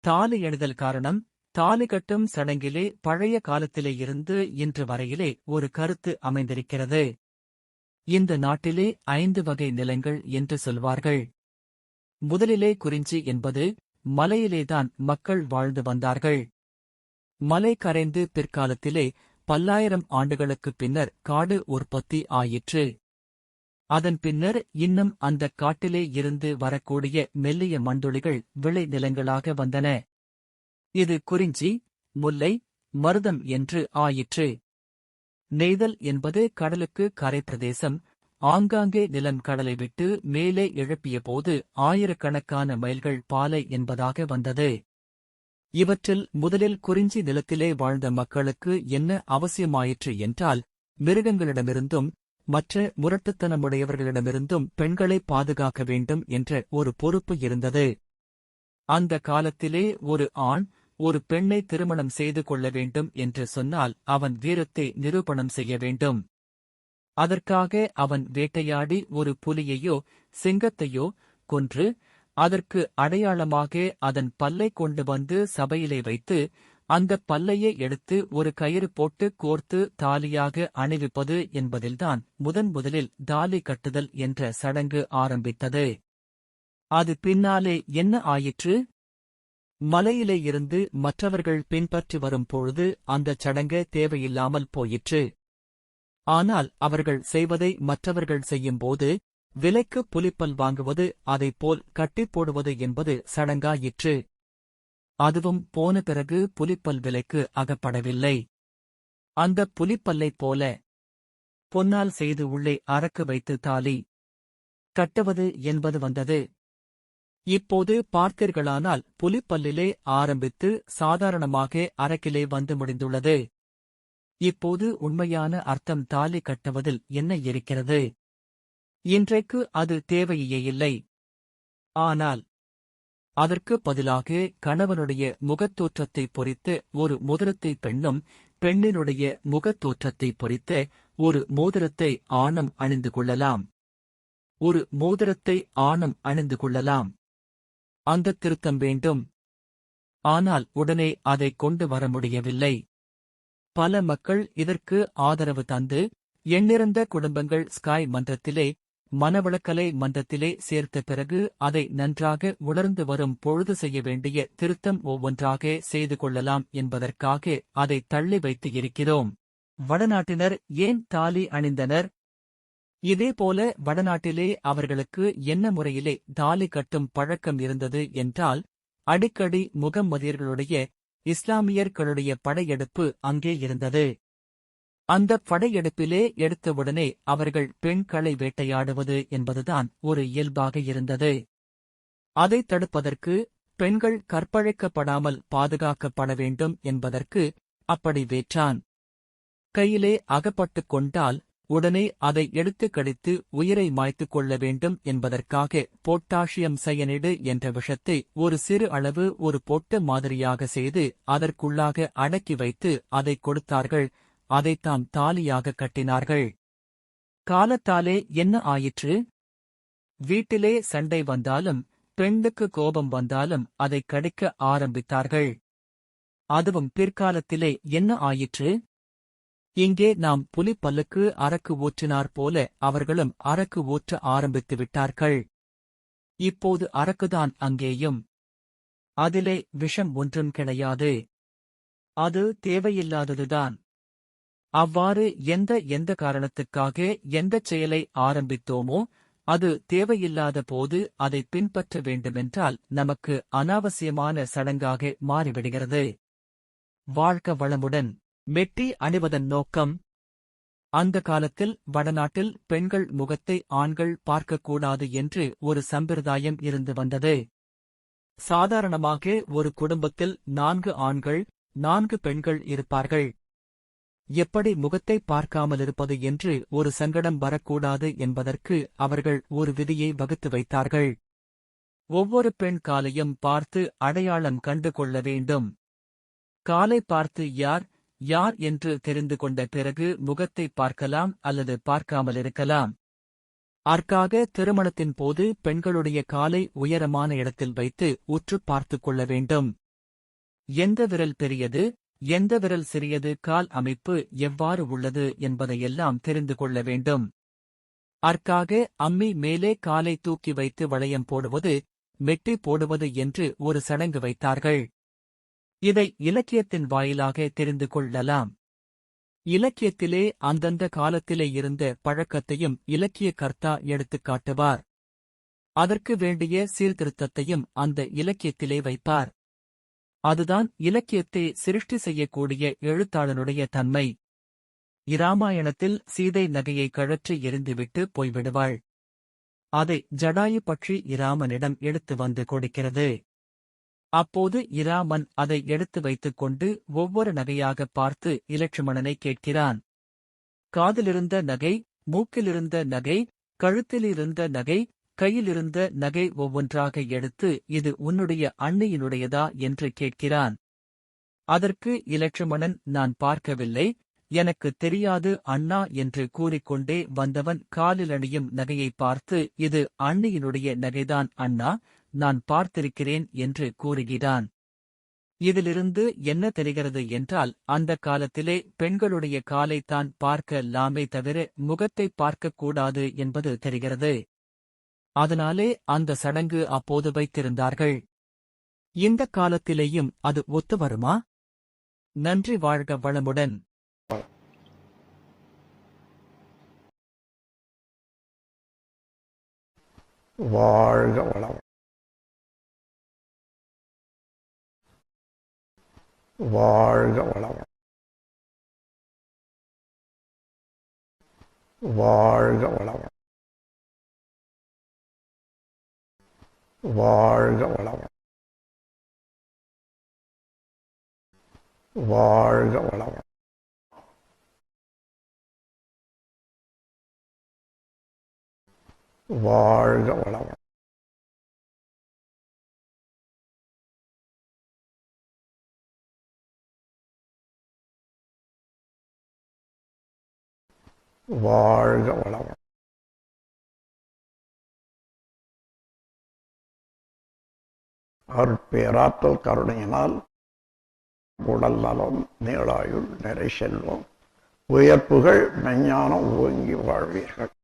தாலி எறிதல் காரணம். தாலி கட்டும் சடங்கிலே பழைய காலத்திலே இருந்து இன்று வரையிலே ஒரு கருத்து அமைந்திருக்கிறது. இந்த நாட்டிலே 5 வகை நிலங்கள் என்று சொல்வார்கள். முதலிலே குறிஞ்சி என்பது மலையிலேதான் மக்கள் வாழ்ந்து வந்தார்கள். மலை கரைந்து பிற்காலத்திலே பல்லாயிரம் ஆண்டுகளுக்குப் பின்னர் காடு உற்பத்தி ஆயிற்று. அதன் பின்னர் இன்னும் அந்தக் காட்டிலே இருந்து வரக்கூடிய மெல்லிய மண்துளிகள் விளை நிலங்களாக வந்தன. இது குறிஞ்சி, முல்லை, மருதம் என்று ஆயிற்று. நெய்தல் என்பது கடலுக்கு கரை பிரதேசம். ஆங்காங்கே நிலம் கடலை விட்டு மேலே எழுப்பியபோது ஆயிரக்கணக்கான மைல்கள் பாலை என்பதாக வந்தது. இவற்றில் முதலில் குறிஞ்சி நிலத்திலே வாழ்ந்த மக்களுக்கு என்ன அவசியமாயிற்று என்றால், மிருகங்களிடமிருந்தும் மற்ற முரட்டுத்தனமுடையவர்களிடமிருந்தும் பெண்களை பாதுகாக்க வேண்டும் என்ற ஒரு பொறுப்பு இருந்தது. அந்த காலத்திலே ஒரு ஆண் ஒரு பெண்ணை திருமணம் செய்து கொள்ள வேண்டும் என்று சொன்னால் அவன் வீரத்தை நிரூபணம் செய்ய வேண்டும். அதற்காக அவன் வேட்டையாடி ஒரு புலியையோ சிங்கத்தையோ கொன்று அதற்கு அடையாளமாக அதன் பல்லை கொண்டு வந்து சபையிலே வைத்து அந்தப் பல்லையே எடுத்து ஒரு கயிறு போட்டு கோர்த்து தாலியாக அணிவிப்பது என்பதில்தான் முதலில் தாலி கட்டுதல் என்ற சடங்கு ஆரம்பித்தது. அது பின்னாலே என்ன ஆயிற்று? மலையிலே இருந்து மற்றவர்கள் பின்பற்றி வரும் பொழுது அந்தச் சடங்கு தேவையில்லாமல் போயிற்று. ஆனால் அவர்கள் செய்வதை மற்றவர்கள் செய்யும்போது விலைக்கு புலிப்பல் வாங்குவது அதைப்போல் கட்டிப் போடுவது என்பது சடங்காயிற்று. அதுவும் போன பிறகு புலிப்பல் விலைக்கு அகப்படவில்லை. அந்தப் புலிப்பல்லைப் போல பொன்னால் செய்து உள்ளே அரக்கு வைத்து தாலி கட்டுவது என்பது வந்தது. இப்போது பார்த்தீர்களானால் புலிப்பல்லிலே ஆரம்பித்து சாதாரணமாக அரக்கிலே வந்து முடிந்துள்ளது. இப்போது உண்மையான அர்த்தம் தாலி கட்டுவதில் என்ன இருக்கிறது? இன்றைக்கு அது தேவையே இல்லை. ஆனால் அதற்கு பதிலாக கணவனுடைய முகத்தோற்றத்தை பொறித்த ஒரு மோதிரத்தை பெண்ணும், பெண்ணினுடைய முகத்தோற்றத்தை பொறித்த ஒரு மோதிரத்தை ஆணும் அணிந்து கொள்ளலாம். ஒரு மோதிரத்தை ஆணும் அணிந்து கொள்ளலாம். அந்தத் திருத்தம் வேண்டும். ஆனால் உடனே அதைக் கொண்டு வர முடியவில்லை. பல மக்கள் இதற்கு ஆதரவு தந்து எண்ணிறந்த குடும்பங்கள் ஸ்காய் மன்றத்திலே மனவளக்கலை மன்றத்திலே சேர்த்த பிறகு அதை நன்றாக உணர்ந்து வரும் பொழுது செய்ய வேண்டிய திருத்தம் ஒவ்வொன்றாக செய்து கொள்ளலாம் என்பதற்காக அதை தள்ளி வைத்து இருக்கிறோம். வடநாட்டினர் ஏன் தாலி அணிந்தனர்? இதேபோல வடநாட்டிலே அவர்களுக்கு என்ன முறையிலே தாலி கட்டும் பழக்கம் இருந்தது என்றால், அடிக்கடி முகம்மதியர்களுடைய இஸ்லாமியர்களுடைய படையெடுப்பு அங்கே இருந்தது. அந்தப் படையெடுப்பிலே எடுத்தவுடனே அவர்கள் பெண்களை வேட்டையாடுவது என்பதுதான் ஒரு இயல்பாக இருந்தது. அதைத் தடுப்பதற்கு பெண்கள் கற்பழிக்கப்படாமல் பாதுகாக்கப்பட வேண்டும் என்பதற்கு அப்படி வேற்றான். கையிலே அகப்பட்டுக் கொண்டால் உடனே அதை எடுத்துக் கடித்து உயிரை மாய்த்துக் கொள்ள வேண்டும் என்பதற்காக பொட்டாசியம் சயனைடு என்ற விஷத்தை ஒரு சிறு அளவு ஒரு பொட்டு மாதிரியாக செய்து அதற்குள்ளாக அடக்கி வைத்து அதைக் கொடுத்தார்கள். அதைத்தான் தாலியாக கட்டினார்கள். காலத்தாலே என்ன ஆயிற்று? வீட்டிலே சண்டை வந்தாலும் பெண்ணுக்கு கோபம் வந்தாலும் அதைக் கடிக்க ஆரம்பித்தார்கள். அதுவும் பிற்காலத்திலே என்ன ஆயிற்று? இங்கே நாம் புலிப்பல்லுக்கு அரக்கு ஊற்றினார் போல அவர்களும் அரக்கு ஊற்ற ஆரம்பித்து விட்டார்கள். இப்போது அரக்குதான் அங்கேயும். அதிலே விஷம் ஒன்றும் கிடையாது. அது தேவையில்லாததுதான். அவ்வாறு எந்த காரணத்துக்காக எந்தச் செயலை ஆரம்பித்தோமோ அது தேவையில்லாத போது அதை பின்பற்ற வேண்டுமென்றால் நமக்கு அனாவசியமான சடங்காக மாறிவிடுகிறது. வாழ்க வளமுடன். மெட்டி அணிவதன் நோக்கம். அந்த காலத்தில் வடநாட்டில் பெண்கள் முகத்தை ஆண்கள் பார்க்கக்கூடாது என்று ஒரு சம்பிரதாயம் இருந்து வந்தது. சாதாரணமாக ஒரு குடும்பத்தில் 4 ஆண்கள் 4 பெண்கள் இருப்பார்கள். எப்படி முகத்தை பார்க்காமலிருப்பது என்று ஒரு சங்கடம் வரக்கூடாது என்பதற்கு அவர்கள் ஒரு விதியை வகுத்து வைத்தார்கள். ஒவ்வொரு பெண் காலையும் பார்த்து அடையாளம் கண்டு கொள்ள வேண்டும். காலை பார்த்து யார் யார் என்று தெரிந்து கொண்ட பிறகு முகத்தை பார்க்கலாம் அல்லது பார்க்காமலிருக்கலாம். அதற்காக திருமணத்தின் போது பெண்களுடைய காலை உயரமான இடத்தில் வைத்து உற்று பார்த்துக் கொள்ள வேண்டும். எந்த விரல் பெரியது, எந்த விரல் சிறியது, கால் அமைப்பு எவ்வாறு உள்ளது என்பதையெல்லாம் தெரிந்து கொள்ள வேண்டும். அற்காக அம்மி மேலே காலை தூக்கி வைத்து வளையம் போடுவது, மெட்டி போடுவது என்று ஒரு சடங்கு வைத்தார்கள். இதை இலக்கியத்தின் வாயிலாக தெரிந்து கொள்ளலாம். இலக்கியத்திலே அந்தந்த காலத்திலே இருந்த பழக்கத்தையும் இலக்கிய கர்த்தா எடுத்துக் காட்டுவார். அதற்கு வேண்டிய சீர்திருத்தத்தையும் அந்த இலக்கியத்திலே வைப்பார். அதுதான் இலக்கியத்தை சிருஷ்டி செய்யக்கூடிய எழுத்தாளனுடைய தன்மை. இராமாயணத்தில் சீதை நகையை கழற்றி எறிந்துவிட்டு போய்விடுவாள். அதை ஜடாயு பட்சி இராமனிடம் எடுத்து வந்து கொடுக்கிறது. அப்போது இராமன் அதை எடுத்து வைத்துக் கொண்டு ஒவ்வொரு நகையாகப் பார்த்து இலட்சுமணனை கேட்கிறான். காதிலிருந்த நகை, மூக்கிலிருந்த நகை, கழுத்திலிருந்த நகை, கையிலிருந்த நகை ஒவ்வொன்றாக எடுத்து இது உன்னுடைய அண்ணியினுடையதா என்று கேட்கிறான். அதற்கு இலட்சுமணன், நான் பார்க்கவில்லை, எனக்கு தெரியாது அண்ணா என்று கூறிக்கொண்டே வந்தவன் காலிலணியும் நகையை பார்த்து, இது அண்ணியினுடைய நகைதான் அண்ணா, நான் பார்த்திருக்கிறேன் என்று கூறுகிறான். இதிலிருந்து என்ன தெரிகிறது என்றால், அந்த காலத்திலே பெண்களுடைய காலைத்தான் பார்க்க லாமே தவிர முகத்தை பார்க்கக்கூடாது என்பது தெரிகிறது. அதனாலே அந்த சடங்கு அப்போது வைத்திருந்தார்கள். இந்த காலத்திலேயும் அது ஒத்து வருமா? நன்றி, வாழ்க வளமுடன். வாழ்க வளம். வாழ்க வளம். வாழ்க வளம். வாழ்க வளம். வாழ்க வளம். வாழ்க வளம். வாழ்க வளம். அருட்பேராற்றல் கருணையினால் உடல் நலம், நீளாயுள், நிறை செல்வம், உயர்ப்புகள், மெஞ்ஞானம் ஓங்கி வாழ்வீர்கள்.